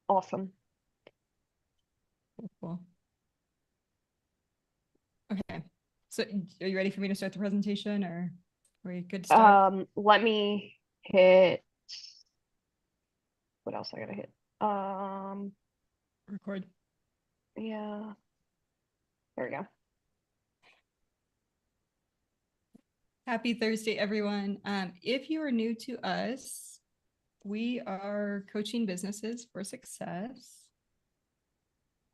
Awesome. Cool. Okay. So are you ready for me to start the presentation, or are we good to start? Let me hit, what else I gotta hit? Um, Record. yeah, there we go. Happy Thursday, everyone. If you are new to us, we are coaching businesses for success.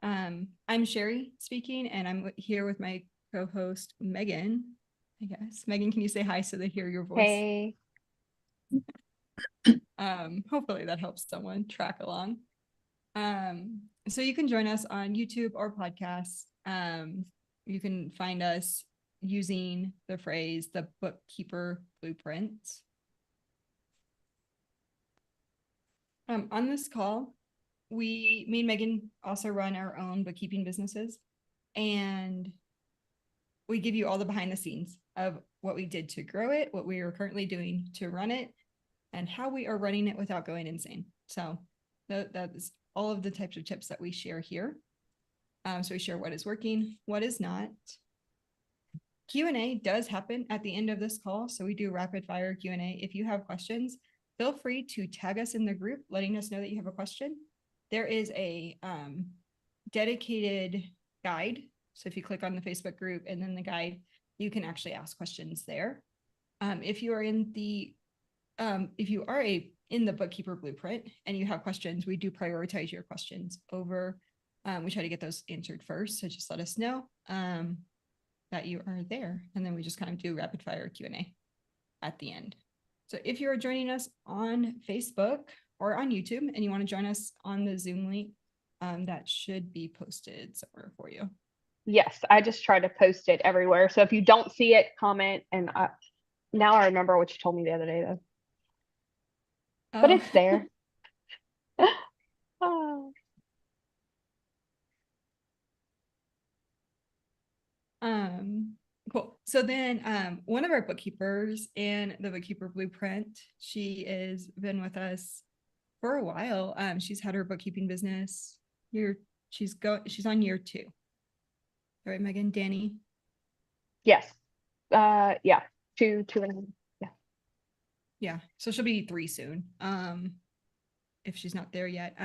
I'm Sherry speaking, and I'm here with my co-host, Megan, I guess. Megan, can you say hi so they hear your voice? Hey, Hopefully that helps someone track along. So you can join us on YouTube or podcasts. You can find us using the phrase the bookkeeper blueprint. On this call, me and Megan also run our own bookkeeping businesses, and we give you all the behind the scenes of what we did to grow it, what we are currently doing to run it, and how we are running it without going insane. So that's all of the types of tips that we share here. So we share what is working, what is not. Q&A does happen at the end of this call. So we do rapid fire Q&A. If you have questions, feel free to tag us in the group, letting us know that you have a question. There is a dedicated guide. So if you click on the Facebook group and then the guide, you can actually ask questions there. If you are in the bookkeeper blueprint and you have questions, we do prioritize your questions over. We try to get those answered first. So just let us know that you are there. And then we just kind of do rapid fire Q&A at the end. So if you're joining us on Facebook or on YouTube and you want to join us on the Zoom link, that should be posted somewhere for you. yes, I just try to post it everywhere. So if you don't see it, comment. And now I remember what you told me the other day, though. But Oh. it's there. Oh. Cool. So then one of our bookkeepers in the bookkeeper blueprint, she has been with us for a while. She's had her bookkeeping business. She's on year 2. All right, Megan, Danny. Yes. Yeah. Two and a half. Yeah. Yeah. So she'll be 3 soon. If she's not there yet.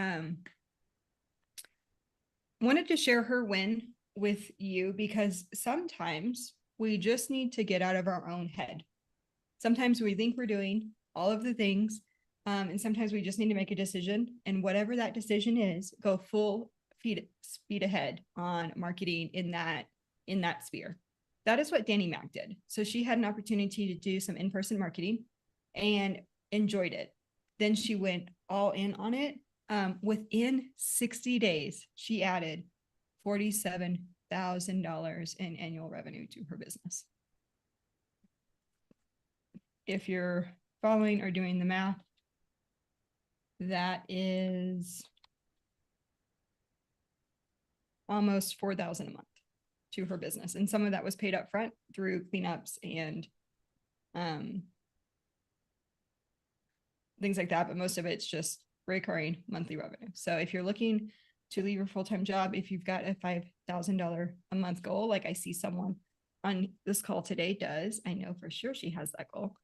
Wanted to share her win with you because sometimes we just need to get out of our own head. Sometimes we think we're doing all of the things, and sometimes we just need to make a decision. And whatever that decision is, go full speed ahead on marketing in that sphere. That is what Danny Mac did. So she had an opportunity to do some in-person marketing and enjoyed it. Then she went all in on it. Within 60 days, she added $47,000 in annual revenue to her business. If you're following or doing the math, that is almost $4,000 a month to her business. And some of that was paid up front through cleanups and things like that. But most of it's just recurring monthly revenue. So if you're looking to leave your full-time job, if you've got a $5,000 a month goal, like I see someone on this call today does, I know for sure she has that goal.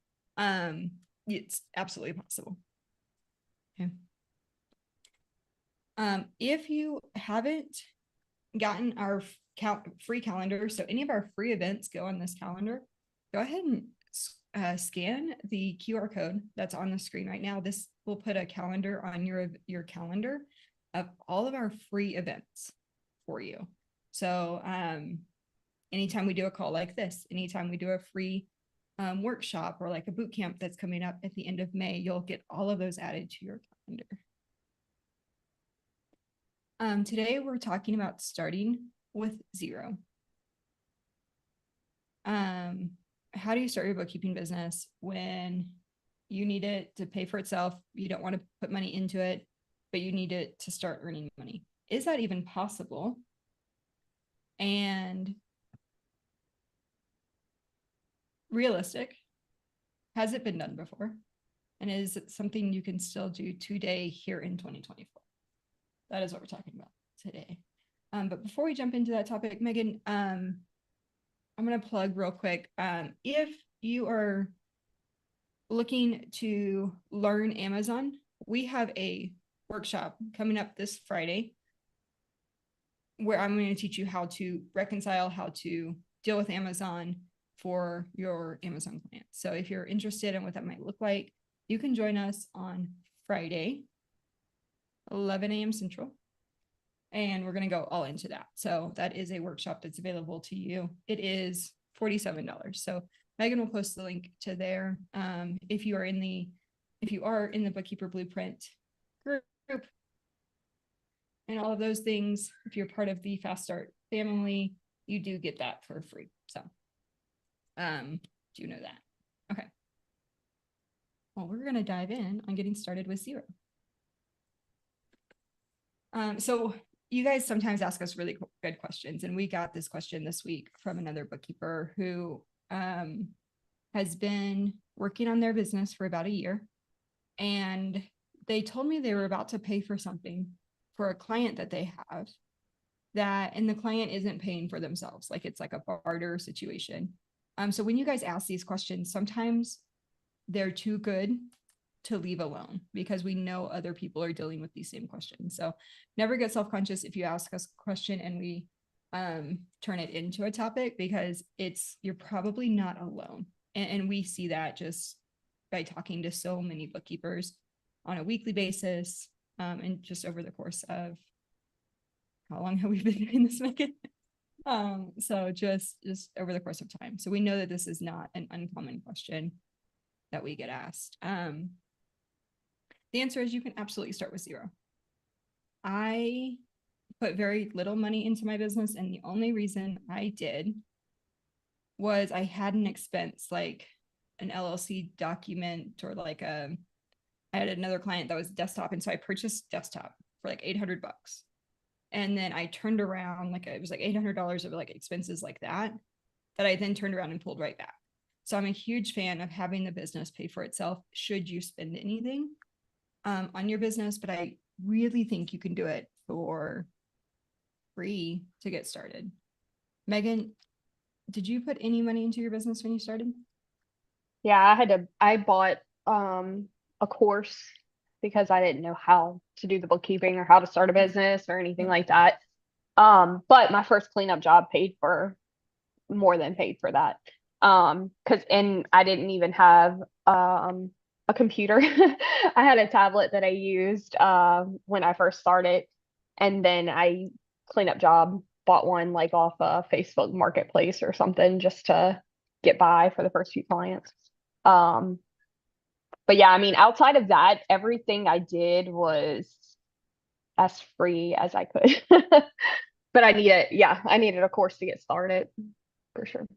It's absolutely possible. Okay. If you haven't gotten our free calendar, so any of our free events go on this calendar, go ahead and scan the QR code that's on the screen right now. This will put a calendar on your calendar of all of our free events for you. So anytime we do a call like this, anytime we do a free workshop or like a boot camp that's coming up at the end of May, you'll get all of those added to your calendar. Today we're talking about starting with zero. How do you start your bookkeeping business when you need it to pay for itself? You don't want to put money into it, but you need it to start earning money. Is that even possible? And realistic? Has it been done before? And is it something you can still do today here in 2024? That is what we're talking about today. But before we jump into that topic, Megan, I'm going to plug real quick. If you are looking to learn Amazon, we have a workshop coming up this Friday where I'm going to teach you how to reconcile, how to deal with Amazon for your Amazon clients. So if you're interested in what that might look like, you can join us on Friday, 11 a.m. Central. And we're going to go all into that. So that is a workshop that's available to you. It is $47. So Megan will post the link to there. If you are in the Bookkeeper Blueprint group and all of those things, if you're part of the Fast Start family, you do get that for free. So do you know that? Okay. Well, we're going to dive in on getting started with Xero. So you guys sometimes ask us really good questions, and we got this question this week from another bookkeeper who has been working on their business for about a year, and they told me they were about to pay for something for a client that they have and the client isn't paying for themselves. Like it's like a barter situation. So when you guys ask these questions, sometimes they're too good to leave alone because we know other people are dealing with these same questions. So never get self-conscious if you ask us a question and we turn it into a topic, because you're probably not alone. And we see that just by talking to so many bookkeepers on a weekly basis, and just over the course of how long have we been doing this, Megan? So just over the course of time. So we know that this is not an uncommon question that we get asked. The answer is you can absolutely start with Xero. I put very little money into my business, and the only reason I did was I had an expense like an LLC document, or like I had another client that was desktop, and so I purchased desktop for like $800. And then I turned around, like it was like $800 of like expenses like that I then turned around and pulled right back. So I'm a huge fan of having the business pay for itself should you spend anything on your business, but I really think you can do it for free to get started. Megan, did you put any money into your business when you started? Yeah, I bought a course because I didn't know how to do the bookkeeping or how to start a business or anything like that. But my first cleanup job more than paid for that. And I didn't even have a computer. I had a tablet that I used when I first started, and then I cleanup job bought one like off a Facebook Marketplace or something just to get by for the first few clients. But yeah, I mean, outside of that, everything I did was as free as I could. But I needed a course to get started for sure.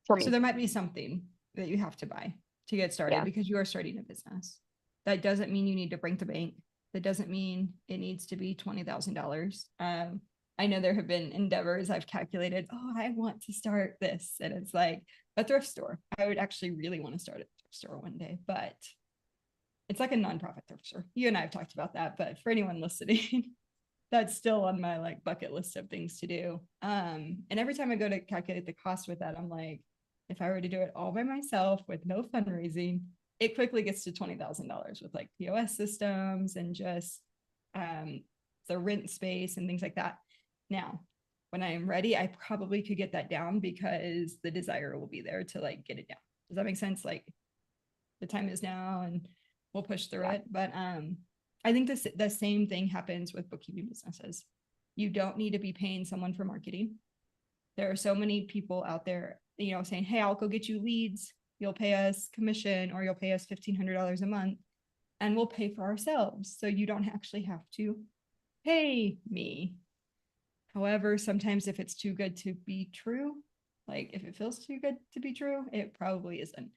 For So me. there might be something that you have to buy to get started Yeah. because you are starting a business. That doesn't mean you need to break the bank. That doesn't mean it needs to be $20,000. I know there have been endeavors I've calculated, oh, I want to start this. And it's like a thrift store. I would actually really want to start a thrift store one day, but it's like a nonprofit thrift store. You and I have talked about that, but for anyone listening, that's still on my like bucket list of things to do. And every time I go to calculate the cost with that, I'm like, if I were to do it all by myself with no fundraising, it quickly gets to $20,000 with like POS systems and just the rent space and things like that. Now, when I am ready, I probably could get that down because the desire will be there to like get it down. Does that make sense? Like the time is now and we'll push through it. But I think the same thing happens with bookkeeping businesses. You don't need to be paying someone for marketing. There are so many people out there, saying, hey, I'll go get you leads. You'll pay us commission, or you'll pay us $1,500 a month, and we'll pay for ourselves. So you don't actually have to pay me. However, sometimes if it's too good to be true, like if it feels too good to be true, it probably isn't.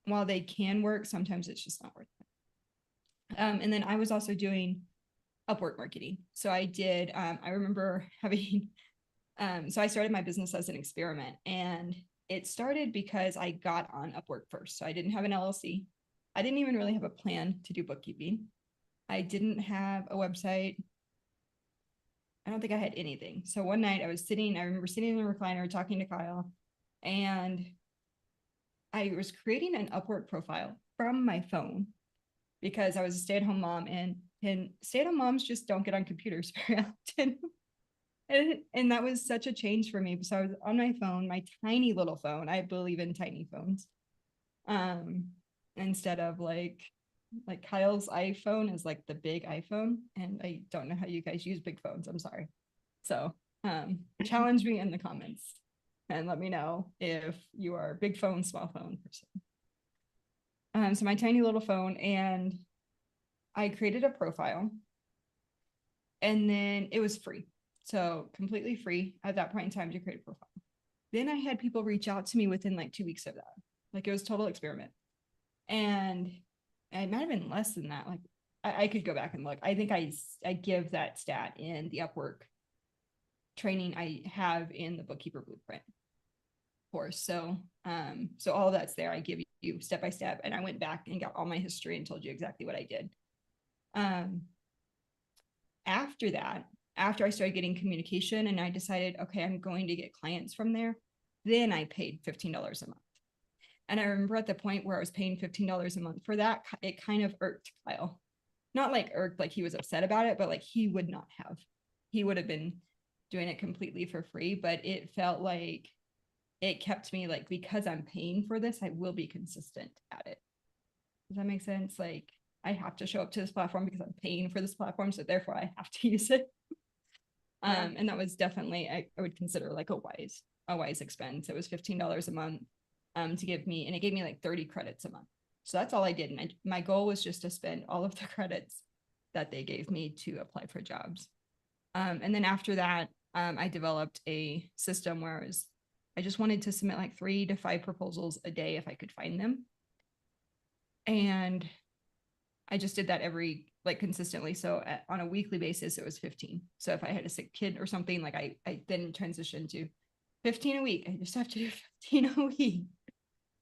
While they can work, sometimes it's just not worth it. And then I was also doing Upwork marketing. So I did, I remember having, so I started my business as an experiment, and it started because I got on Upwork first. So I didn't have an LLC. I didn't even really have a plan to do bookkeeping. I didn't have a website. I don't think I had anything. So one night I remember sitting in the recliner talking to Kyle, and I was creating an Upwork profile from my phone because I was a stay-at-home mom, and stay-at-home moms just don't get on computers very often. And that was such a change for me. So I was on my phone, my tiny little phone. I believe in tiny phones. Um, Instead of like Kyle's iPhone is like the big iPhone, and I don't know how you guys use big phones. I'm sorry. So challenge me in the comments and let me know if you are a big phone, small phone person. So my tiny little phone, and I created a profile, and then it was free. So completely free at that point in time to create a profile. Then I had people reach out to me within like 2 weeks of that. Like it was total experiment. And it might have been less than that. Like I could go back and look. I think I give that stat in the Upwork training I have in the Bookkeeper Blueprint course. So so all of that's there. I give you step by step, and I went back and got all my history and told you exactly what I did. After that, after I started getting communication and I decided, okay, I'm going to get clients from there, then I paid $15 a month. And I remember at the point where I was paying $15 a month for that, it kind of irked Kyle. Not like irked, like he was upset about it, but like he would not have. He would have been doing it completely for free, but it felt like it kept me like, because I'm paying for this, I will be consistent at it. Does that make sense? Like I have to show up to this platform because I'm paying for this platform, so therefore I have to use it. Yeah. And that was definitely I would consider like a wise expense. It was $15 a month to give me, and it gave me like 30 credits a month. So that's all I did. And my goal was just to spend all of the credits that they gave me to apply for jobs. And then after that, I developed a system where I just wanted to submit like 3 to 5 proposals a day if I could find them. And I just did that like consistently. So on a weekly basis, it was 15. So if I had a sick kid or something, like I then transitioned to 15 a week. I just have to do 15 a week.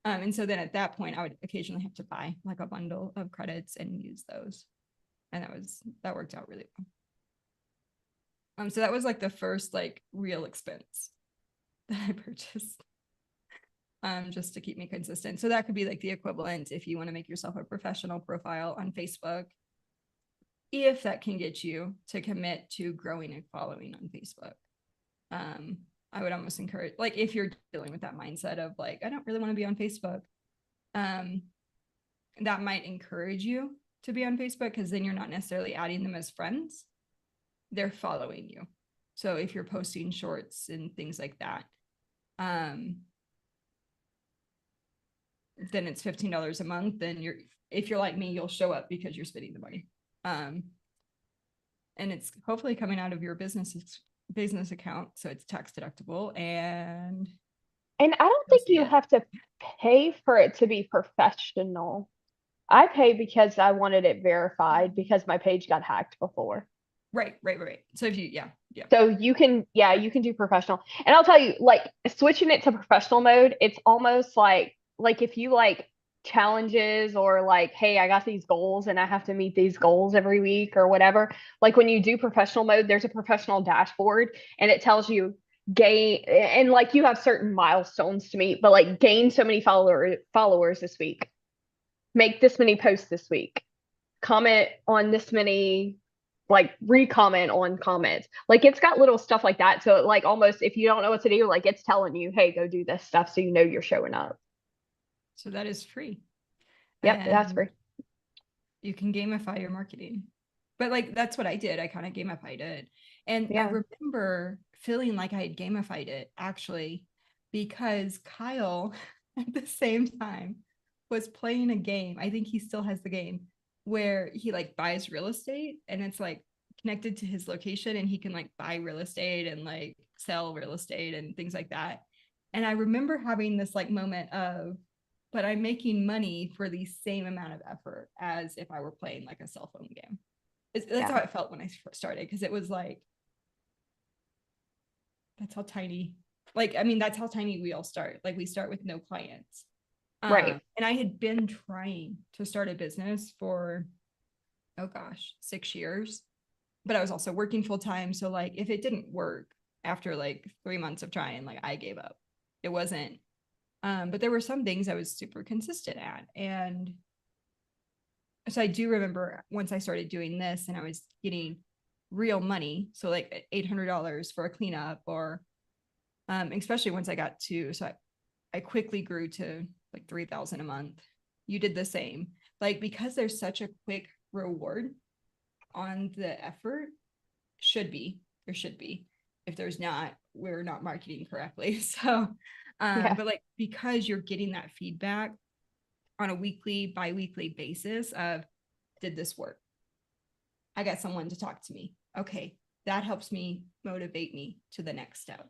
And so then at that point, I would occasionally have to buy like a bundle of credits and use those. And that worked out really well. So that was like the first like real expense that I purchased. Just to keep me consistent. So that could be like the equivalent if you want to make yourself a professional profile on Facebook, if that can get you to commit to growing a following on Facebook. I would almost encourage, like, if you're dealing with that mindset of like, I don't really want to be on Facebook, that might encourage you to be on Facebook, because then you're not necessarily adding them as friends. They're following you. So if you're posting shorts and things like that, then it's $15 a month. Then if you're like me, you'll show up because you're spending the money. And it's hopefully coming out of your business account, so it's tax deductible. And I don't think you have to pay for it to be professional. I pay because I wanted it verified because my page got hacked before. Right. So if you, yeah. So you can do professional. And I'll tell you, like switching it to professional mode, it's almost like if you like challenges or like, hey, I got these goals and I have to meet these goals every week or whatever. Like when you do professional mode, there's a professional dashboard and it tells you gain, and like you have certain milestones to meet, but like gain so many followers this week, make this many posts this week, comment on this many, like re-comment on comments. Like it's got little stuff like that. So like almost if you don't know what to do, like it's telling you, hey, go do this stuff so you know you're showing up. So that is free. Yep, that's And free. you can gamify your marketing. But like that's what I did. I kind of gamified it. And I Yeah. remember feeling like I had gamified it actually, because Kyle at the same time was playing a game. I think he still has the game where he like buys real estate, and it's like connected to his location, and he can like buy real estate and like sell real estate and things like that. And I remember having this like moment of, but I'm making money for the same amount of effort as if I were playing like a cell phone game. That's how it felt when I first started, because it was like, that's how tiny, like, I mean, that's how tiny we all start. Like we start with no clients. Right. And I had been trying to start a business for oh gosh, 6 years. But I was also working full time. So like if it didn't work after like 3 months of trying, like I gave up. It wasn't but there were some things I was super consistent at. And so I do remember once I started doing this and I was getting real money. So like $800 for a cleanup or especially once I got to, so I quickly grew to like 3,000 a month. You did the same. Like because there's such a quick reward on the effort, there should be. If there's not, we're not marketing correctly. So Yeah, but like because you're getting that feedback on a weekly, bi-weekly basis of did this work? I got someone to talk to me. Okay, that helps me motivate me to the next step.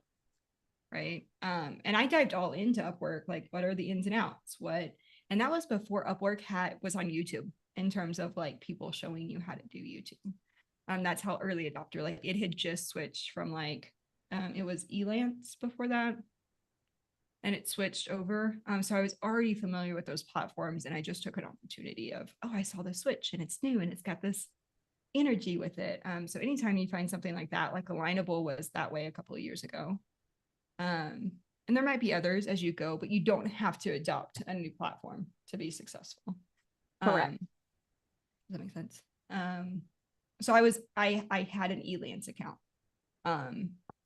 Right. And I dived all into Upwork, like what are the ins and outs? And that was before Upwork was on YouTube in terms of like people showing you how to do YouTube. That's how early adopter, like it had just switched from like it was Elance before that. And it switched over. So I was already familiar with those platforms and I just took an opportunity of, oh, I saw this switch and it's new and it's got this energy with it. So anytime you find something like that, like Alignable was that way a couple of years ago. And there might be others as you go, but you don't have to adopt a new platform to be successful. correct. Does that make sense? So I had an Elance account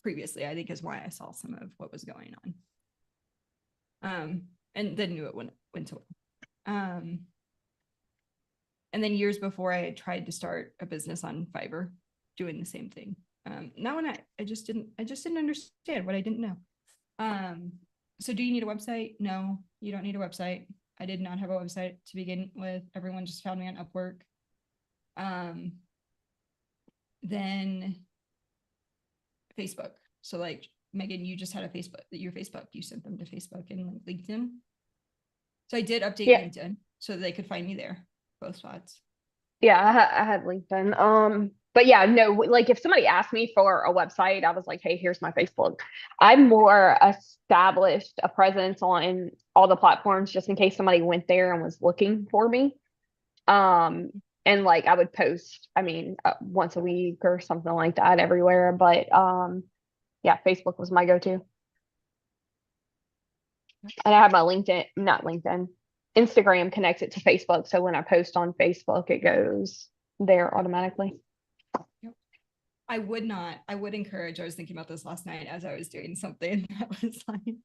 previously, I think is why I saw some of what was going on. And then knew it went to and then years before I had tried to start a business on Fiverr doing the same thing. Now when I just didn't understand what I didn't know. So do you need a website? No, you don't need a website. I did not have a website to begin with. Everyone just found me on Upwork. Then Facebook. So like Megan, you just had your Facebook, you sent them to Facebook and like LinkedIn. So I did update Yeah, LinkedIn so that they could find me there, both spots. yeah, I had LinkedIn. But yeah, no, like if somebody asked me for a website, I was like, hey, here's my Facebook. I'm more established a presence on all the platforms just in case somebody went there and was looking for me. Um, and like I would post, I mean, once a week or something like that everywhere. But yeah, Facebook was my go-to. And I have my LinkedIn, not LinkedIn, Instagram connected to Facebook. So when I post on Facebook, it goes there Yep. automatically. Yep. I would encourage, I was thinking about this last night as I was doing something that was like,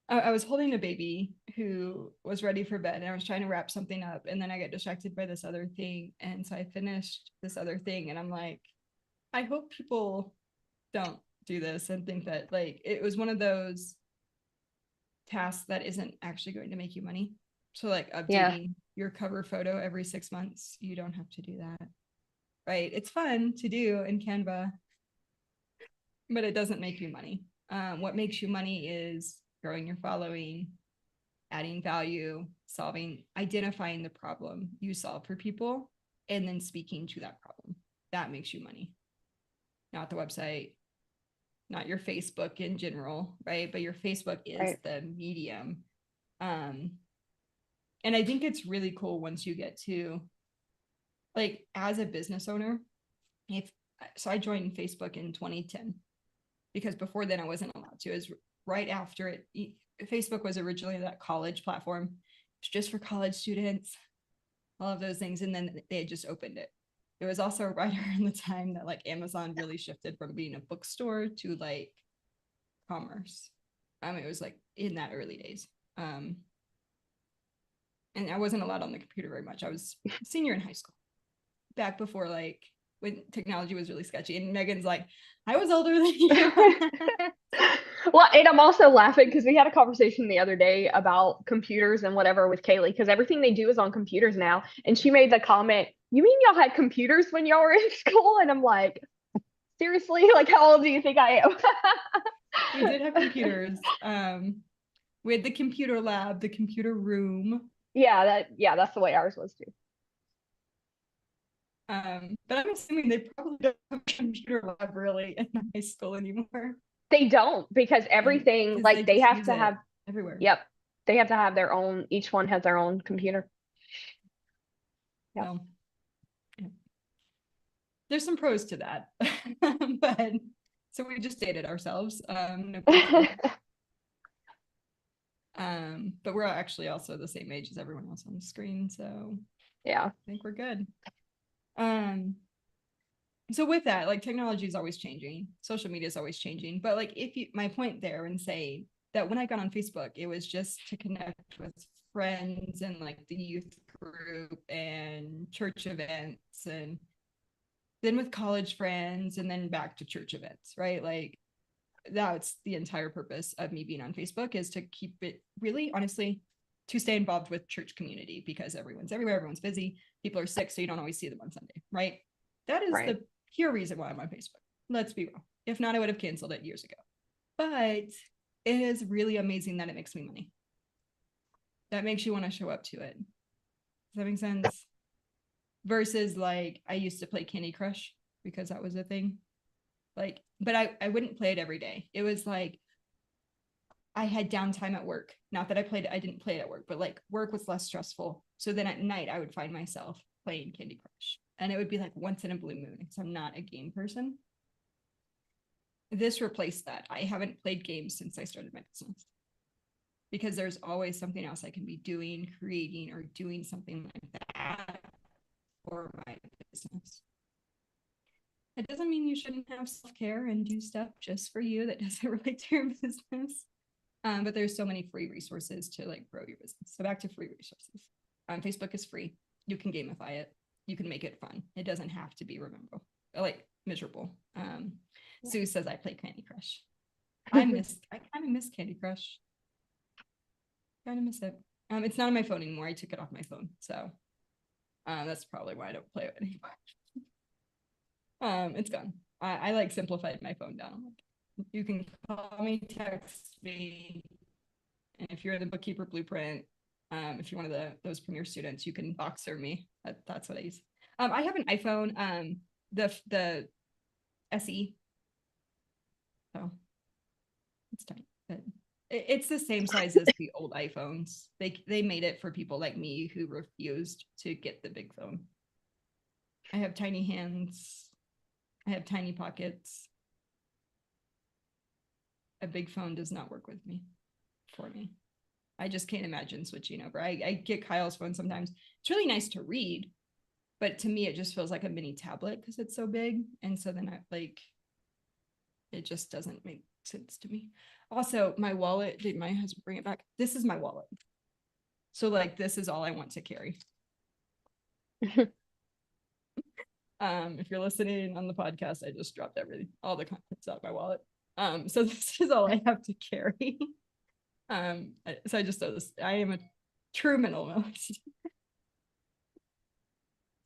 I was holding a baby who was ready for bed and I was trying to wrap something up and then I got distracted by this other thing. And so I finished this other thing and I'm like, I hope people don't do this and think that like it was one of those tasks that isn't actually going to make you money. So like Yeah. updating your cover photo every 6 months, you don't have to do that. Right. It's fun to do in Canva, but it doesn't make you money. What makes you money is growing your following, adding value, identifying the problem you solve for people, and then speaking to that problem. That makes you money, not the website, not your Facebook in general, right? But your Facebook is Right. the medium. Um, and I think it's really cool once you get to like as a business owner, if so I joined Facebook in 2010 because before then I wasn't allowed to. It was right after it. Facebook was originally that college platform. It's just for college students, all of those things. And then they had just opened it. It was also right around the time that like Amazon really shifted from being a bookstore to like commerce. It was like in that early days. And I wasn't allowed on the computer very much. I was a senior in high school, back before like when technology was really sketchy. And Megan's like, I was older than you. Well, and I'm also laughing because we had a conversation the other day about computers and whatever with Kaylee because everything they do is on computers now. And she made the comment, "You mean y'all had computers when y'all were in school?" And I'm like, seriously? Like, how old do you think I We did have computers. We had the computer lab, the computer room. Yeah, that's the way ours was too. But I'm assuming they probably don't have a computer lab really in high school anymore. They don't because And everything because they like they just have use to have, it everywhere. yep, they have to have their own, each one has their own computer. Yep. So there's some pros to that. But so we just dated ourselves. No big deal. But we're actually also the same age as everyone else on the screen, so Yeah. I think we're good. Um, so with that, like technology is always changing, social media is always changing. But like if you my point there and say that when I got on Facebook, it was just to connect with friends and like the youth group and church events and then with college friends and then back to church events, right? Like that's the entire purpose of me being on Facebook is to keep it really honestly to stay involved with church community because everyone's everywhere, everyone's busy, people are sick, so you don't always see them on Sunday, right? That is Right. the pure reason why I'm on Facebook. Let's be real. If not, I would have canceled it years ago. But it is really amazing that it makes me money. That makes you want to show up to it. Does that make sense? Versus like I used to play Candy Crush because that was a thing. Like, but I wouldn't play it every day. It was like I had downtime at work. Not that I didn't play it at work, but like work was less stressful. So then at night I would find myself playing Candy Crush. And it would be like once in a blue moon because I'm not a game person. This replaced that. I haven't played games since I started my business because there's always something else I can be doing, creating, or doing something like that for my business. It doesn't mean you shouldn't have self-care and do stuff just for you that doesn't relate to your business. But there's so many free resources to like grow your business. So back to free resources. Facebook is free. You can gamify it. You can make it fun. It doesn't have to be rememberable, like miserable. Sue says I play Candy Crush. I kind of miss Candy Crush. Kind of miss it. It's not on my phone anymore. I took it off my phone, so that's probably why I don't play it anymore. It's gone. I like simplified my phone down. You can call me, text me, and if you're in the Bookkeeper Blueprint, if you're one of those premier students, you can Boxer me. That's what I use. I have an iPhone, the SE. So it's tiny, but it's the same size as the old iPhones. They made it for people like me who refused to get the big phone. I have tiny hands. I have tiny pockets. A big phone does not work with me for me. I just can't imagine switching over. I get Kyle's phone sometimes. It's really nice to read, but to me, it just feels like a mini tablet because it's so big. And so then I like, it just doesn't make sense to me. Also, my wallet, did my husband bring it back? This is my wallet. So like, this is all I want to carry. If you're listening on the podcast, I just dropped everything, all the contents out of my wallet. So this is all I have to carry. So I just know this. I am a true minimalist.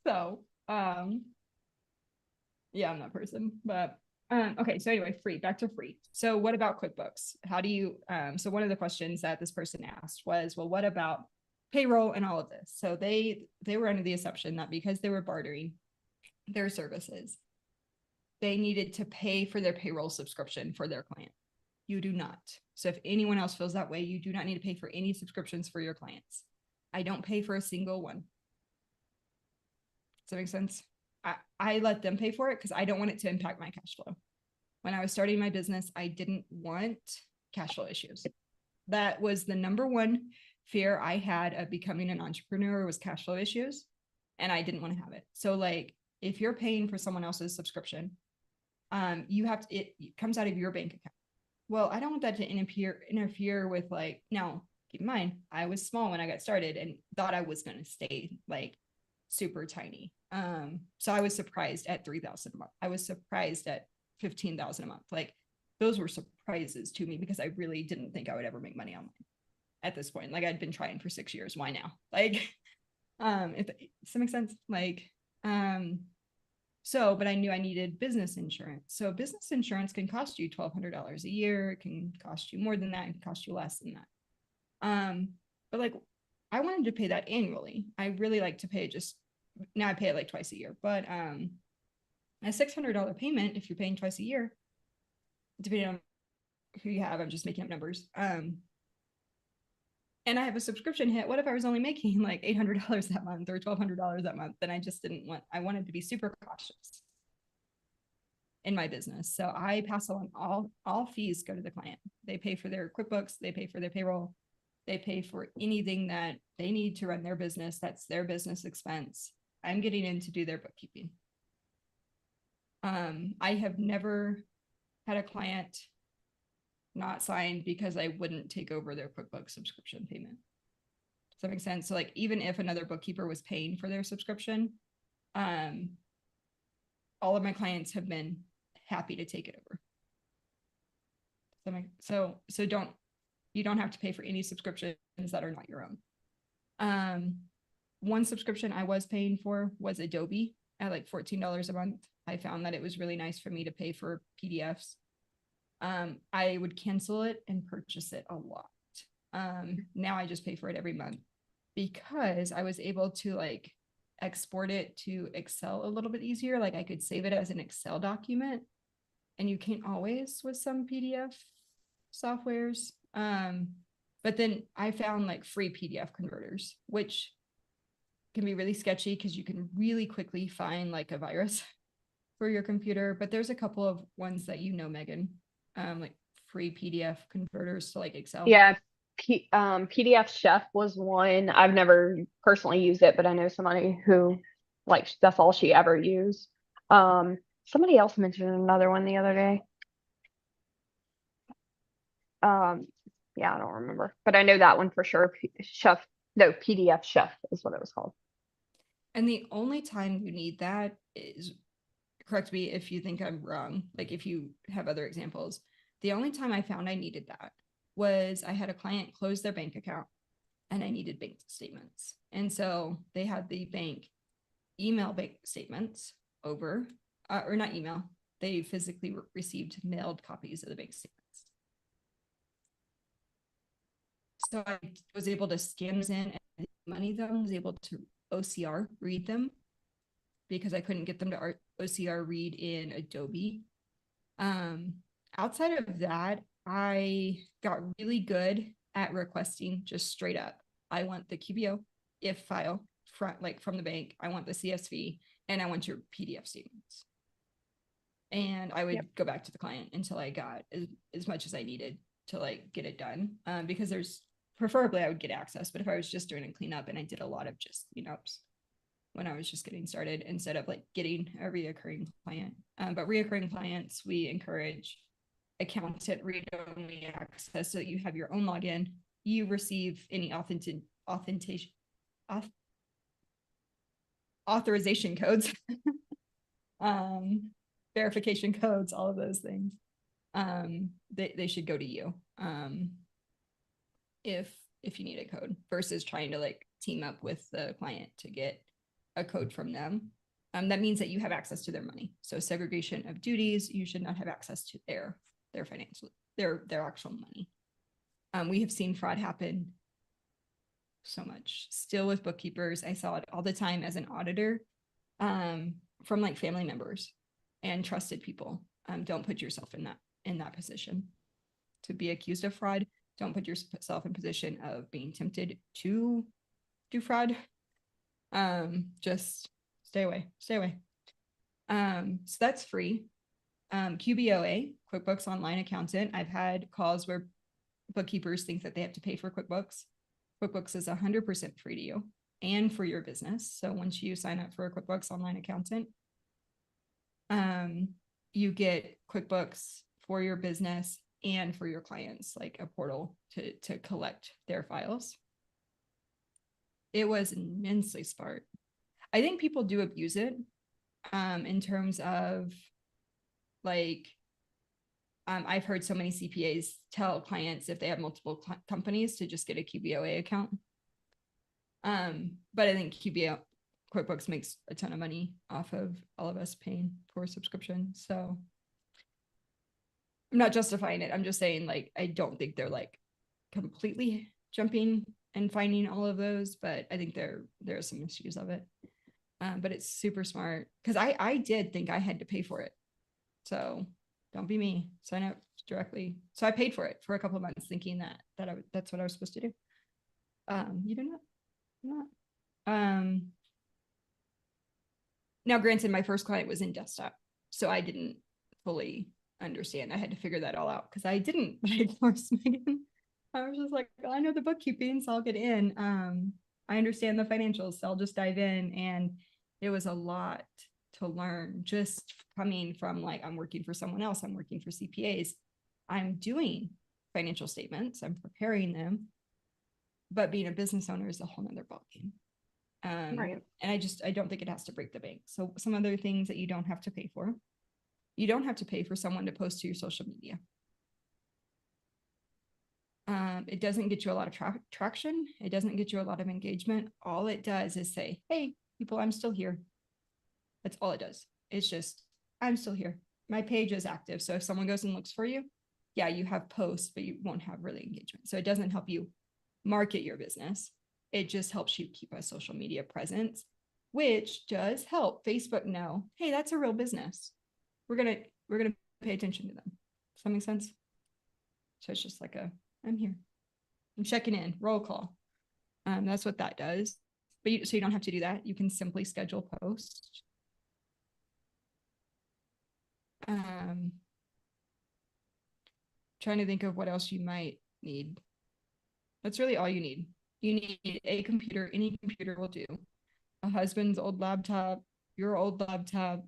So, yeah, I'm that person. But okay. So anyway, free. Back to free. So what about QuickBooks? How do you? So one of the questions that this person asked was, well, what about payroll and all of this? So they were under the assumption that because they were bartering their services, they needed to pay for their payroll subscription for their client. You do not. So if anyone else feels that way, you do not need to pay for any subscriptions for your clients. I don't pay for a single one. Does that make sense? I let them pay for it because I don't want it to impact my cash flow. When I was starting my business, I didn't want cash flow issues. That was the number one fear I had of becoming an entrepreneur was cash flow issues. And I didn't want to have it. So like if you're paying for someone else's subscription, you have to, it comes out of your bank account. Well, I don't want that to interfere with like, now keep in mind, I was small when I got started and thought I was going to stay like super tiny. So I was surprised at 3,000 a month. I was surprised at 15,000 a month. Like those were surprises to me because I really didn't think I would ever make money online at this point. Like I'd been trying for 6 years. Why now? Like, if does that make sense? Like, so, but I knew I needed business insurance. So business insurance can cost you $1,200 a year. It can cost you more than that. It can cost you less than that. But like, I wanted to pay that annually. I really like to pay just now. I pay it like twice a year, but a $600 payment if you're paying twice a year, depending on who you have. I'm just making up numbers. And I have a subscription hit. What if I was only making like $800 that month or $1,200 that month? Then I just didn't want. I wanted to be super cautious. in my business. So I pass along all fees go to the client. They pay for their QuickBooks, they pay for their payroll, they pay for anything that they need to run their business. That's their business expense. I'm getting in to do their bookkeeping. I have never had a client not sign because I wouldn't take over their QuickBooks subscription payment. Does that make sense? So like, even if another bookkeeper was paying for their subscription, all of my clients have been happy to take it over. So you don't have to pay for any subscriptions that are not your own. One subscription I was paying for was Adobe at like $14 a month. I found that it was really nice for me to pay for PDFs. I would cancel it and purchase it a lot. Now I just pay for it every month because I was able to like export it to Excel a little bit easier. Like I could save it as an Excel document, and you can't always with some PDF softwares. But then I found like free PDF converters, which can be really sketchy because you can really quickly find like a virus for your computer. But there's a couple of ones that Megan, like free PDF converters to like Excel. Yeah, PDF Chef was one. I've never personally used it, but I know somebody who like that's all she ever used. Somebody else mentioned another one the other day. Yeah, I don't remember, but I know that one for sure. PDF Chef is what it was called. And the only time you need that is, correct me if you think I'm wrong, like if you have other examples, the only time I found I needed that was I had a client close their bank account and I needed bank statements. And so they had the bank email bank statements over, or not email, they physically received mailed copies of the bank statements. So I was able to scan those in and money them, was able to OCR read them because I couldn't get them to OCR read in Adobe. Outside of that, I got really good at requesting just straight up. I want the QBO if file from the bank. I want the CSV and I want your PDF statements. And I would go back to the client until I got as much as I needed to like get it done. Because preferably I would get access, but if I was just doing a cleanup, and I did a lot of just cleanups when I was just getting started instead of like getting a reoccurring client. But reoccurring clients, we encourage accountant read-only access so that you have your own login. You receive any authorization codes, verification codes, all of those things. They should go to you if you need a code versus trying to like team up with the client to get a code from them. That means that you have access to their money. So segregation of duties, you should not have access to their financial, their actual money. We have seen fraud happen so much still with bookkeepers. I saw it all the time as an auditor, from like family members and trusted people. Don't put yourself in that position to be accused of fraud. Don't put yourself in position of being tempted to do fraud. Just stay away. So that's free. QBOA, QuickBooks Online Accountant. I've had calls where bookkeepers think that they have to pay for QuickBooks. QuickBooks is 100% free to you and for your business. So once you sign up for a QuickBooks Online Accountant, you get QuickBooks for your business and for your clients, like a portal to collect their files. It was immensely smart. I think people do abuse it in terms of like, I've heard so many CPAs tell clients if they have multiple companies to just get a QBOA account. But I think QuickBooks makes a ton of money off of all of us paying for a subscription. So I'm not justifying it. I'm just saying, like, I don't think they're like completely jumping and finding all of those, but I think there are some issues of it. But it's super smart because I did think I had to pay for it. So don't be me. Sign up directly. So I paid for it for a couple of months, thinking that's what I was supposed to do. You do not. Now, granted, my first client was in desktop, so I didn't fully understand. I had to figure that all out because I didn't buy a course, Megan. I was just like, I know the bookkeeping, so I'll get in. I understand the financials, so I'll just dive in. And it was a lot to learn just coming from like, I'm working for someone else, I'm working for CPAs, I'm doing financial statements, I'm preparing them, but being a business owner is a whole nother ballgame. Right. And I don't think it has to break the bank. So some other things that you don't have to pay for. You don't have to pay for someone to post to your social media. It doesn't get you a lot of traction. It doesn't get you a lot of engagement. All it does is say, hey, people, I'm still here. That's all it does. It's just, I'm still here. My page is active. So if someone goes and looks for you, yeah, you have posts, but you won't have really engagement. So it doesn't help you market your business. It just helps you keep a social media presence, which does help Facebook know, hey, that's a real business. We're gonna pay attention to them. Does that make sense? So it's just like I'm here. I'm checking in, roll call. That's what that does. But so you don't have to do that. You can simply schedule posts. Trying to think of what else you might need. That's really all you need. You need a computer. Any computer will do. A husband's old laptop, your old laptop.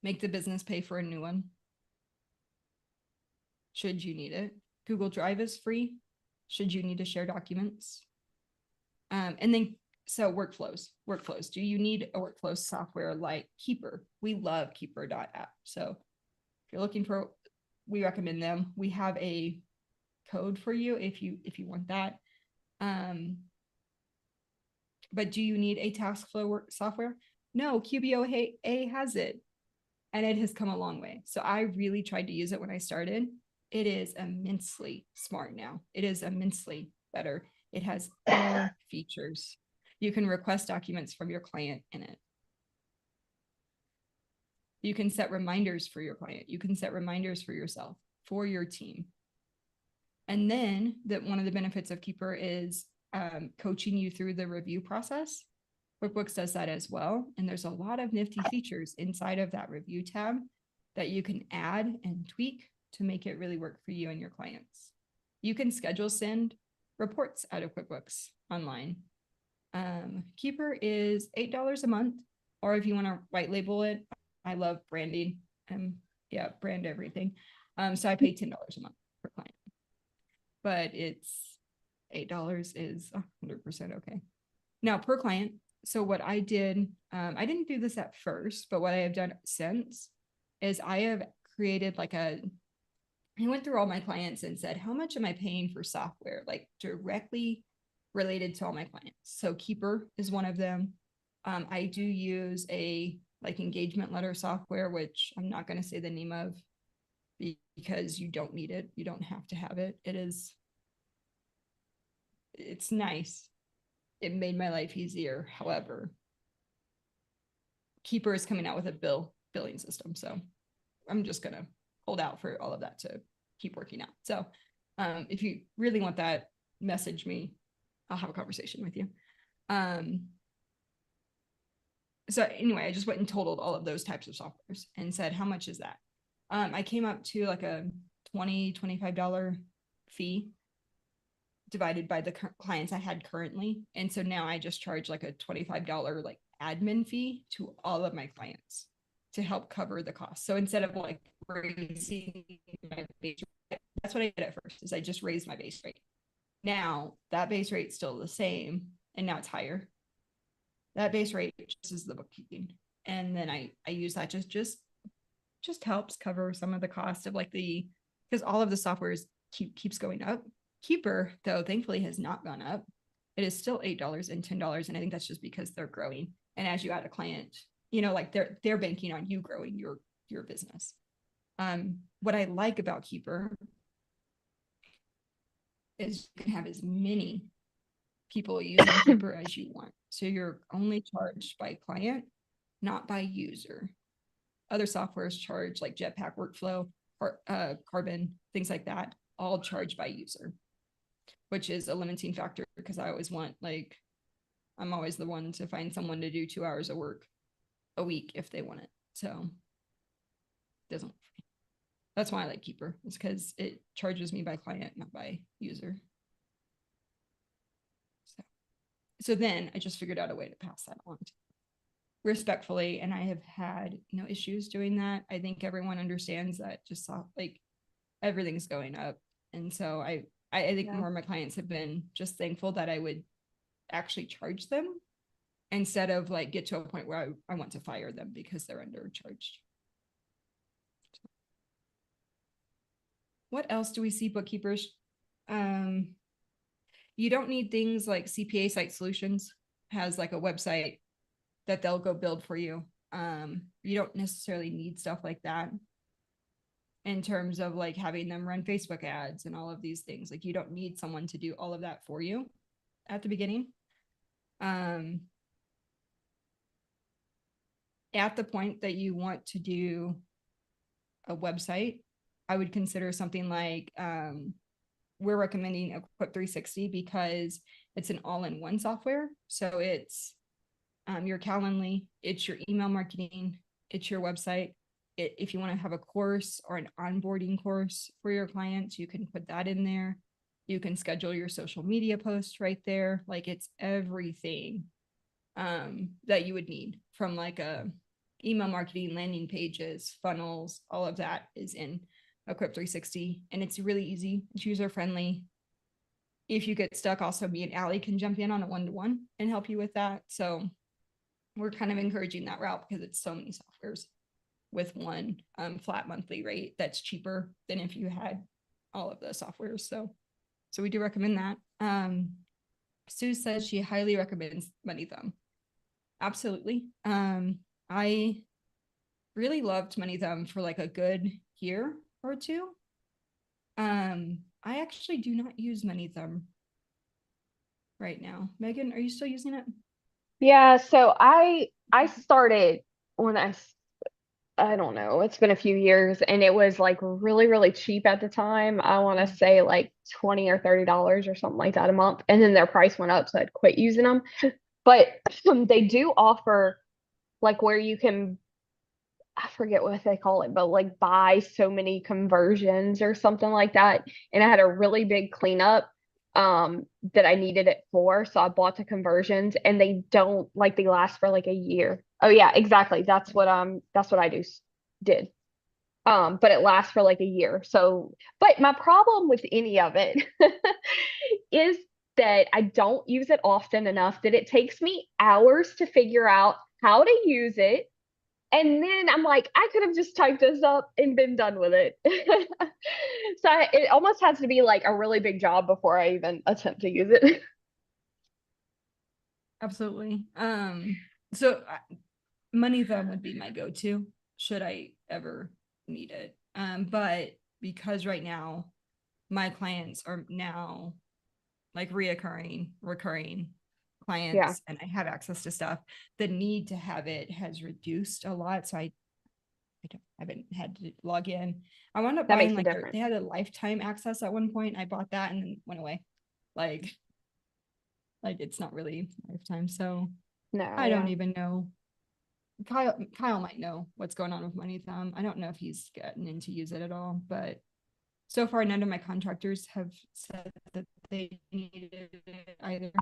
Make the business pay for a new one, should you need it. Google Drive is free, should you need to share documents. And then, so workflows. Do you need a workflow software like Keeper? We love Keeper.app. So if you're looking for, we recommend them. We have a code for you if you want that. But do you need a task flow software? No, QBOA has it, and it has come a long way. So I really tried to use it when I started. It is immensely smart now. It is immensely better. It has more features. You can request documents from your client in it. You can set reminders for your client. You can set reminders for yourself, for your team. And then one of the benefits of Keeper is coaching you through the review process. QuickBooks does that as well. And there's a lot of nifty features inside of that review tab that you can add and tweak to make it really work for you and your clients. You can schedule send reports out of QuickBooks online. Keeper is $8 a month, or if you want to white label it, I love branding and brand everything. So I pay $10 a month per client, but it's $8 is 100% okay. Now per client. So what I did, I didn't do this at first, but what I have done since is I have created I went through all my clients and said, how much am I paying for software, like directly related to all my clients? So Keeper is one of them. I do use a engagement letter software, which I'm not going to say the name of because you don't need it. You don't have to have it. It's nice. It made my life easier. However, Keeper is coming out with a billing system. So I'm just going to hold out for all of that to keep working out. So if you really want that, message me. I'll have a conversation with you. So anyway, I just went and totaled all of those types of softwares and said, how much is that? I came up to like a $25 fee divided by the clients I had currently. And so now I just charge like a $25 admin fee to all of my clients to help cover the cost. So instead of raising my base rate, that's what I did at first, is I just raised my base rate. Now that base rate's still the same, and now it's higher. That base rate just is the bookkeeping. And then I use that just helps cover some of the cost of because all of the software keeps going up. Keeper, though, thankfully has not gone up. It is still $8 and $10. And I think that's just because they're growing. And as you add a client, they're banking on you growing your business. What I like about Keeper is you can have as many people using Keeper as you want. So you're only charged by client, not by user. Other softwares charge like Jetpack Workflow, Carbon, things like that, all charged by user, which is a limiting factor because I always want I'm always the one to find someone to do 2 hours of work a week if they want it. So doesn't. That's why I like Keeper. It's because it charges me by client, not by user. So then I just figured out a way to pass that on respectfully, and I have had no issues doing that. I think everyone understands that just like everything's going up, and so I think more of my clients have been just thankful that I would actually charge them instead of like get to a point where I want to fire them because they're undercharged. What else do we see bookkeepers? You don't need things like CPA Site Solutions has like a website that they'll go build for you. You don't necessarily need stuff like that in terms of like having them run Facebook ads and all of these things. Like you don't need someone to do all of that for you at the beginning. At the point that you want to do a website, I would consider something like we're recommending Equip 360 because it's an all-in-one software. So it's your Calendly, it's your email marketing, it's your website. If you want to have a course or an onboarding course for your clients, you can put that in there. You can schedule your social media posts right there. Like it's everything that you would need from like a email marketing, landing pages, funnels, all of that is in Equip 360. And it's really easy. It's user friendly. If you get stuck, also me and Allie can jump in on a one-to-one and help you with that. So we're kind of encouraging that route because it's so many softwares with one flat monthly rate that's cheaper than if you had all of the softwares. So we do recommend that. Sue says she highly recommends MoneyThumb. Absolutely. I really loved MoneyThumb for like a good year or two. I actually do not use MoneyThumb right now. Megan, are you still using it? Yeah, so I started when I don't know, it's been a few years and it was like really, really cheap at the time. I want to say like 20 or $30 or something like that a month. And then their price went up, so I'd quit using them. But they do offer like where you can, I forget what they call it, but like buy so many conversions or something like that. And I had a really big cleanup that I needed it for. So I bought the conversions and they don't like they last for like a year. Oh yeah, exactly. That's what I did. But it lasts for like a year. So, but my problem with any of it is that I don't use it often enough that it takes me hours to figure out how to use it. And then I'm like, I could have just typed this up and been done with it. It almost has to be like a really big job before I even attempt to use it. Absolutely. So MoneyThumb would be my go-to should I ever need it. But because right now my clients are now like recurring Yeah, clients and I have access to stuff, the need to have it has reduced a lot. So I haven't had to log in. I wound up that buying makes a like they difference. had a lifetime access at one point. I bought that and then went away. Like it's not really lifetime. So No, I don't yeah. even know. Kyle might know what's going on with MoneyThumb. I don't know if he's gotten in to use it at all, but so far none of my contractors have said that they needed it either.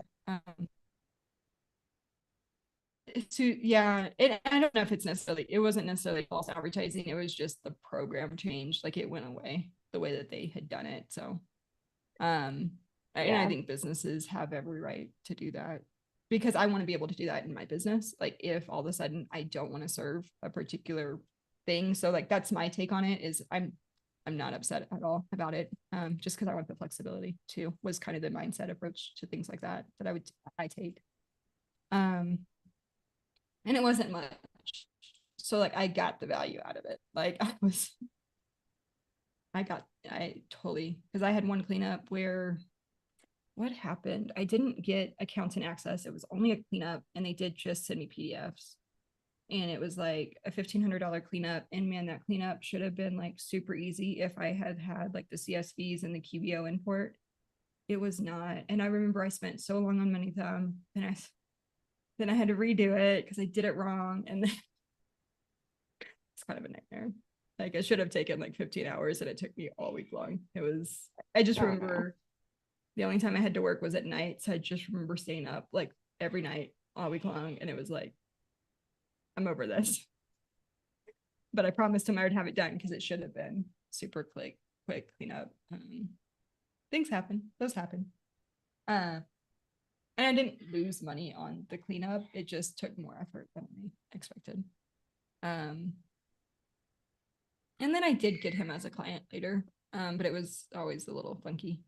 Yeah, I don't know if it wasn't necessarily false advertising. It was just the program changed, like it went away the way that they had done it. So, and I Yeah, think businesses have every right to do that because I want to be able to do that in my business. Like if all of a sudden I don't want to serve a particular thing. So like that's my take on it is I'm not upset at all about it. Just because I want the flexibility too was kind of the mindset approach to things like that I take. And it wasn't much. So like I got the value out of it. Like I totally because I had one cleanup where what happened? I didn't get accountant access. It was only a cleanup and they did just send me PDFs. And it was like a $1,500 cleanup. And man, that cleanup should have been like super easy if I had had like the CSVs and the QBO import. It was not. And I remember I spent so long on MoneyThumb and then I had to redo it because I did it wrong. And then it's kind of a nightmare. Like it should have taken like 15 hours and it took me all week long. I just Oh no. remember the only time I had to work was at night. So I just remember staying up like every night all week long. And it was like, I'm over this. But I promised him I would have it done because it should have been super quick cleanup. Things happen. Those happen. And I didn't lose money on the cleanup. It just took more effort than I expected. And then I did get him as a client later, but it was always a little funky.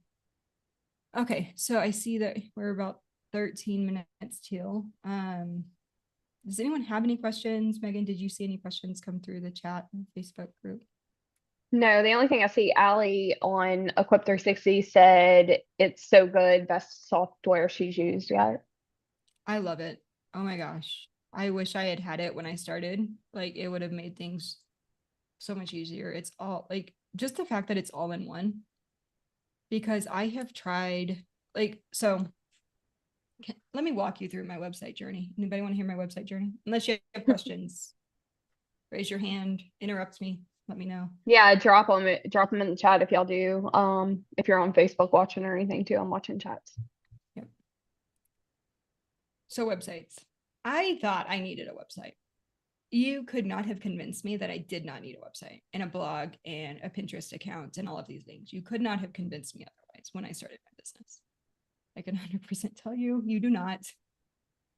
Okay, so I see that we're about 13 minutes till. Does anyone have any questions? Megan, did you see any questions come through the chat and Facebook group? No, the only thing I see, Allie on Equip 360 said it's so good, best software she's used yet. I love it. Oh my gosh. I wish I had had it when I started. Like it would have made things so much easier. It's all like just the fact that it's all in one. Because I have tried let me walk you through my website journey. Anybody want to hear my website journey? Unless you have questions, raise your hand, interrupt me, let me know. Yeah, drop them in the chat if y'all do. If you're on Facebook watching or anything too, I'm watching chats. Yep. So websites. I thought I needed a website. You could not have convinced me that I did not need a website and a blog and a Pinterest account and all of these things. You could not have convinced me otherwise when I started my business. I can 100% tell you, you do not.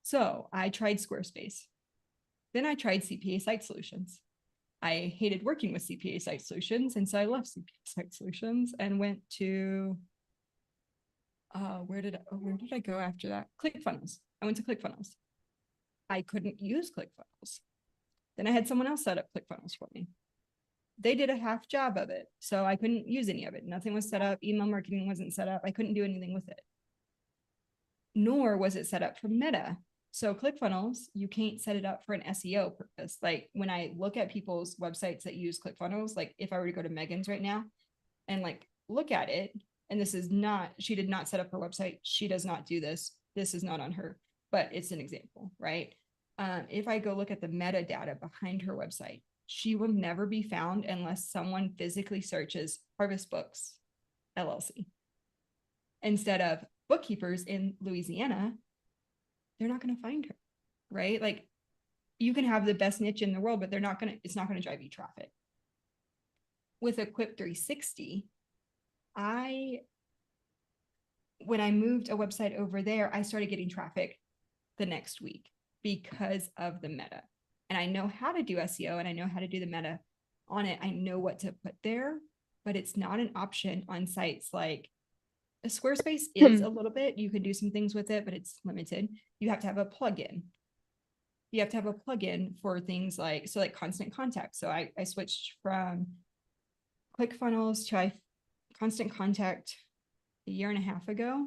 So I tried Squarespace. Then I tried CPA Site Solutions. I hated working with CPA Site Solutions, and so I left CPA Site Solutions and went to where did I go after that? ClickFunnels. I went to ClickFunnels. I couldn't use ClickFunnels. Then I had someone else set up ClickFunnels for me. They did a half job of it, so I couldn't use any of it. Nothing was set up. Email marketing wasn't set up. I couldn't do anything with it. Nor was it set up for Meta. So ClickFunnels, you can't set it up for an SEO purpose. Like when I look at people's websites that use ClickFunnels, like if I were to go to Megan's right now and like look at it, and this is not, she did not set up her website. She does not do this. This is not on her, but it's an example, right? If I go look at the metadata behind her website, she will never be found unless someone physically searches Harvest Books LLC instead of bookkeepers in Louisiana. They're not going to find her, right? Like you can have the best niche in the world, but it's not going to drive you traffic. With Equip 360, when I moved a website over there, I started getting traffic the next week because of the meta. And I know how to do SEO and I know how to do the meta on it. I know what to put there, but it's not an option on sites like Squarespace is a little bit. You can do some things with it, but it's limited. You have to have a plugin. You have to have a plugin for things like Constant Contact. So I switched from ClickFunnels to Constant Contact a year and a half ago.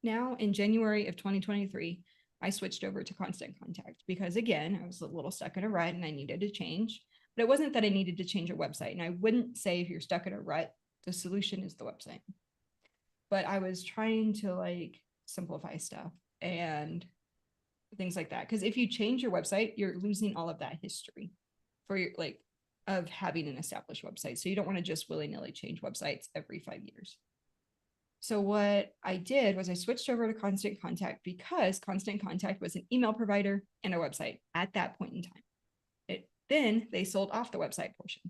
Now in January of 2023, I switched over to Constant Contact because again, I was a little stuck in a rut and I needed to change. But it wasn't that I needed to change a website. And I wouldn't say if you're stuck in a rut, the solution is the website. But I was trying to like simplify stuff and things like that. Because if you change your website, you're losing all of that history for your of having an established website. So you don't want to just willy-nilly change websites every 5 years. So what I did was I switched over to Constant Contact because Constant Contact was an email provider and a website at that point in time. Then they sold off the website portion.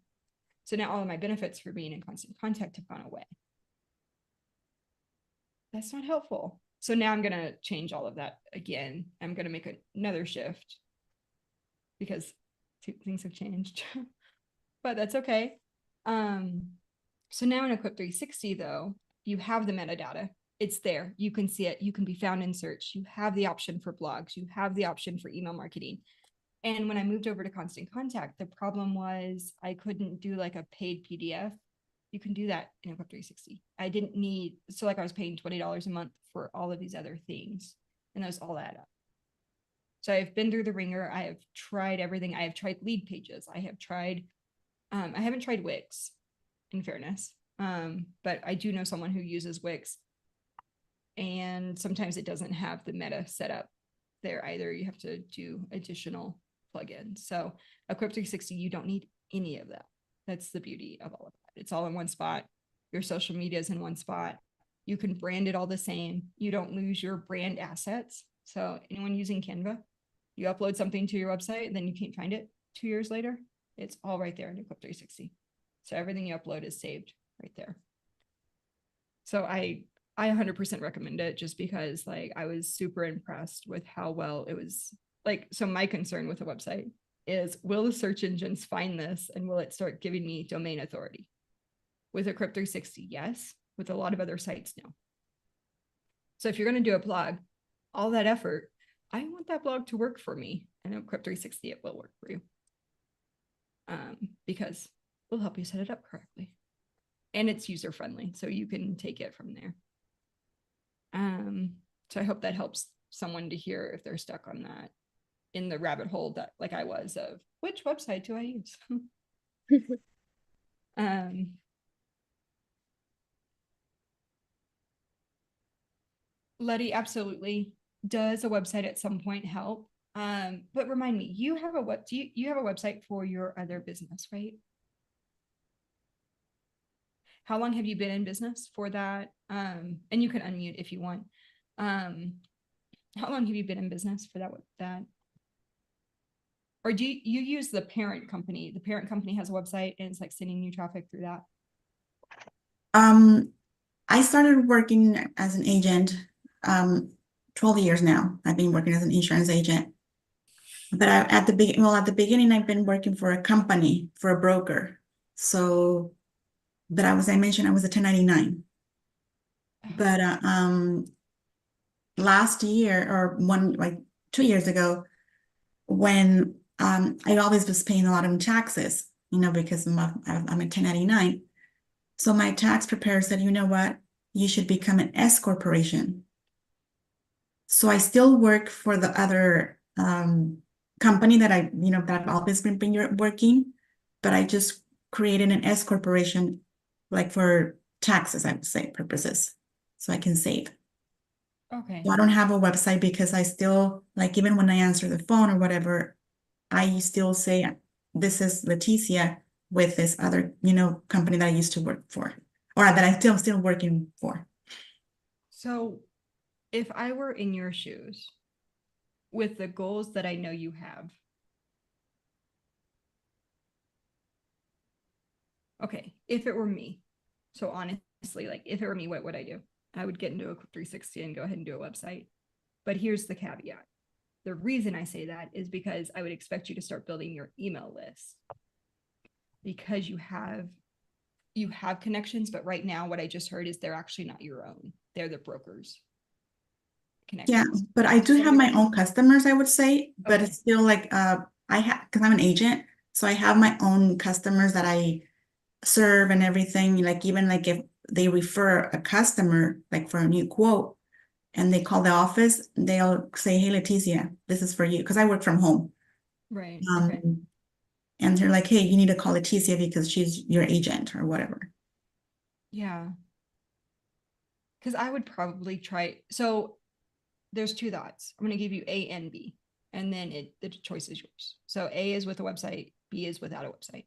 So now all of my benefits for being in Constant Contact have gone away. That's not helpful. So now I'm going to change all of that again. I'm going to make another shift because things have changed, but that's okay. So now in Equip 360 though, you have the metadata. It's there. You can see it. You can be found in search. You have the option for blogs. You have the option for email marketing. And when I moved over to Constant Contact, the problem was I couldn't do like a paid PDF. You can do that in Equip 360. I didn't need, so like I was paying $20 a month for all of these other things, and those all add up. So I've been through the ringer. I have tried everything. I have tried lead pages. I haven't tried Wix, in fairness. But I do know someone who uses Wix, and sometimes it doesn't have the meta set up there either. You have to do additional plugins. So Equip 360, you don't need any of that. That's the beauty of all of that. It's all in one spot. Your social media is in one spot. You can brand it all the same. You don't lose your brand assets. So anyone using Canva, you upload something to your website and then you can't find it 2 years later. It's all right there in Equip 360. So everything you upload is saved right there. So I 100% recommend it, just because like I was super impressed with how well it was. Like, so my concern with the website is, will the search engines find this and will it start giving me domain authority? With Equip 360, yes. With a lot of other sites, no. So if you're going to do a blog, all that effort, I want that blog to work for me. And Equip 360, it will work for you. Because we'll help you set it up correctly. And it's user friendly, so you can take it from there. So I hope that helps someone to hear if they're stuck on that, in the rabbit hole that like I was, of which website do I use? Letty, absolutely. Does a website at some point help? But remind me, you have a what? You have a website for your other business, right? How long have you been in business for that? And you can unmute if you want. How long have you been in business for that? Or do you use the parent company? The parent company has a website and it's like sending you traffic through that. I started working as an agent 12 years now. I've been working as an insurance agent. But at the beginning, I've been working for a company, for a broker. So, but I mentioned I was a 1099. But last year, or like 2 years ago, when I always was paying a lot of taxes, because I'm a 1099. So my tax preparer said, you know what, you should become an S corporation. So I still work for the other company that that I've always been working, but I just created an S corporation, like for taxes, I would say, purposes, so I can save. Okay. So I don't have a website because I still, like, even when I answer the phone or whatever, I still say, this is Leticia with this other, company that I used to work for, or that I'm still working for. So if I were in your shoes with the goals that I know you have, okay, if it were me, so honestly, like if it were me, what would I do? I would get into a 360 and go ahead and do a website. But here's the caveat. The reason I say that is because I would expect you to start building your email list, because you have connections, but right now what I just heard is they're actually not your own. They're the brokers' Yeah, connections. but I do So have my own customers, I would say, but okay. it's still like because I'm an agent, so I have my own customers that I serve and everything. Like, even like if they refer a customer like for a new quote and they call the office, they'll say, hey, Leticia, this is for you, because I work from home. Right. Okay. And they're like, hey, you need to call Leticia because she's your agent or whatever. Yeah. Because I would probably try. So there's two thoughts. I'm going to give you A and B, and then the choice is yours. So A is with a website, B is without a website.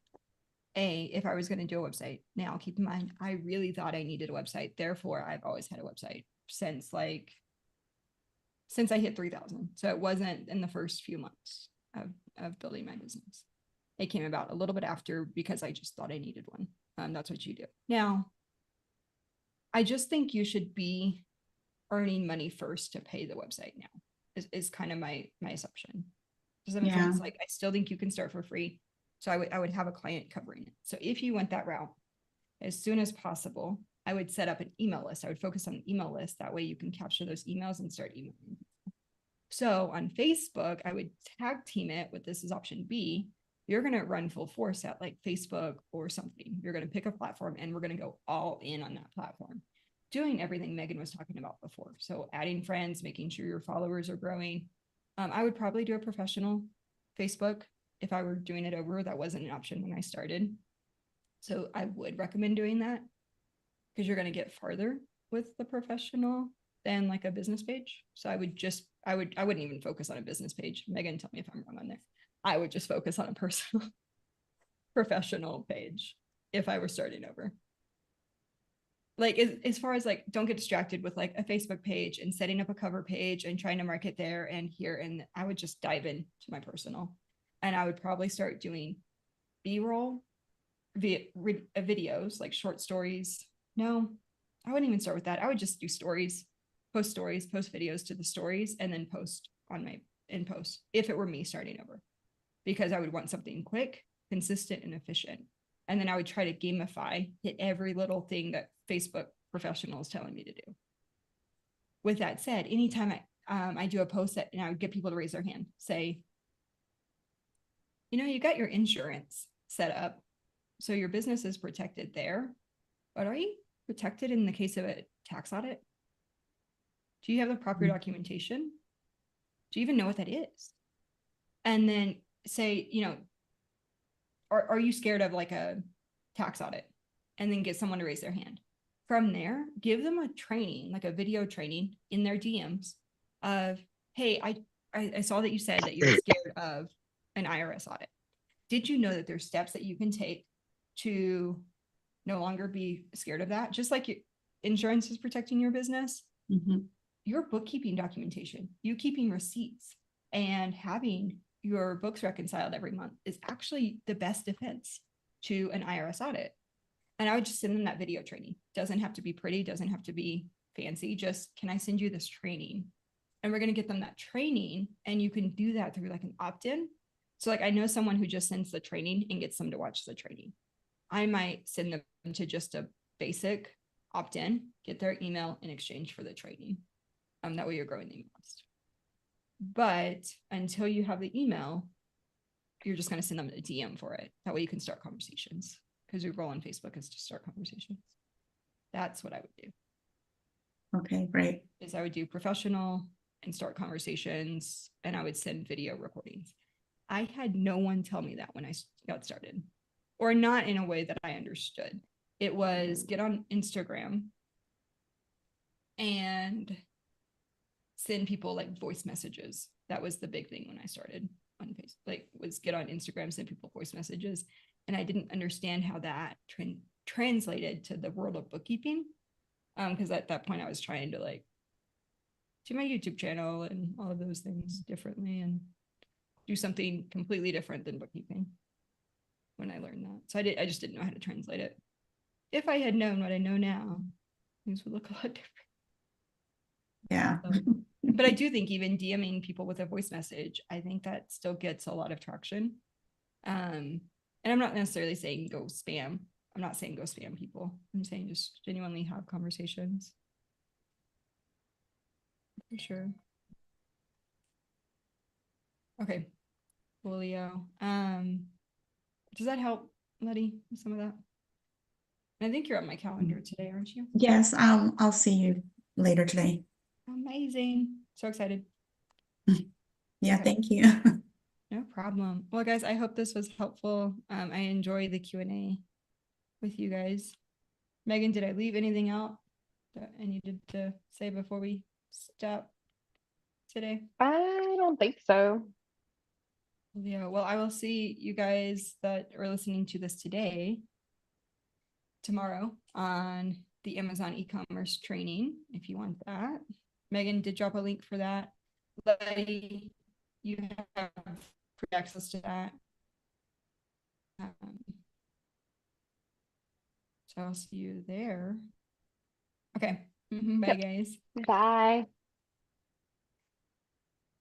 A, if I was going to do a website, now keep in mind, I really thought I needed a website. Therefore, I've always had a website since I hit 3,000. So it wasn't in the first few months of building my business. It came about a little bit after, because I just thought I needed one. That's what you do. Now, I just think you should be earning money first to pay the website now, is kind of my assumption. Does that make sense? Like, I still think you can start for free. So I would have a client covering it. So if you went that route, as soon as possible, I would set up an email list. I would focus on an email list. That way you can capture those emails and start emailing. So on Facebook, I would tag team it with, this is option B. You're going to run full force at like Facebook or something. You're going to pick a platform and we're going to go all in on that platform, doing everything Megan was talking about before. So adding friends, making sure your followers are growing. I would probably do a professional Facebook if I were doing it over. That wasn't an option when I started. So I would recommend doing that, because you're going to get farther with the professional than like a business page. So I wouldn't even focus on a business page. Megan, tell me if I'm wrong on there. I would just focus on a personal. professional page if I were starting over. Like as far as like, don't get distracted with like a Facebook page and setting up a cover page and trying to market there and here. And I would just dive into my personal, and I would probably start doing B-roll videos, like short stories. No, I wouldn't even start with that. I would just do stories, post videos to the stories, and then post on my in post if it were me starting over, because I would want something quick, consistent, and efficient. And then I would try to gamify, hit every little thing that Facebook professional is telling me to do. With that said, anytime I do a post that, and I would get people to raise their hand, say, you got your insurance set up, so your business is protected there, but are you protected in the case of a tax audit? Do you have the proper documentation? Do you even know what that is? And then say, are you scared of like a tax audit? And then get someone to raise their hand. From there, give them a training, like a video training in their DMs of, hey, I saw that you said that you're scared of an IRS audit. Did you know that there's steps that you can take to no longer be scared of that? Just like insurance is protecting your business, your bookkeeping documentation, you keeping receipts and having your books reconciled every month is actually the best defense to an IRS audit. And I would just send them that video training. Doesn't have to be pretty, doesn't have to be fancy. Just, can I send you this training? And we're going to get them that training. And you can do that through like an opt-in. So like, I know someone who just sends the training and gets them to watch the training. I might send them to just a basic opt-in, get their email in exchange for the training. That way you're growing the email list. But until you have the email, you're just going to send them a DM for it. That way you can start conversations, because your role on Facebook is to start conversations. That's what I would do. Okay, great. Is I would do professional and start conversations, and I would send video recordings. I had no one tell me that when I got started, or not in a way that I understood. It was get on Instagram and send people like voice messages. That was the big thing when I started on Facebook, like was get on Instagram, send people voice messages. And I didn't understand how that translated to the world of bookkeeping. Because at that point I was trying to like do my YouTube channel and all of those things differently and do something completely different than bookkeeping when I learned that. So I just didn't know how to translate it. If I had known what I know now, things would look a lot different. Yeah. But I do think even DMing people with a voice message, I think that still gets a lot of traction. And I'm not necessarily saying go spam. I'm not saying go spam people. I'm saying just genuinely have conversations. For sure. Okay. Julio. Does that help, Letty, with some of that? I think you're on my calendar today, aren't you? Yes, I'll see you later today. Amazing. So excited. Yeah, Okay. thank you. No problem. Well, guys, I hope this was helpful. I enjoy the Q&A with you guys. Megan, did I leave anything out that I needed to say before we stop today? I don't think so. Yeah, well, I will see you guys that are listening to this today, tomorrow, on the Amazon e-commerce training, if you want that. Megan did drop a link for that. Letty, you have free access to that. So I'll see you there. Okay. Bye, Yep. guys. Bye.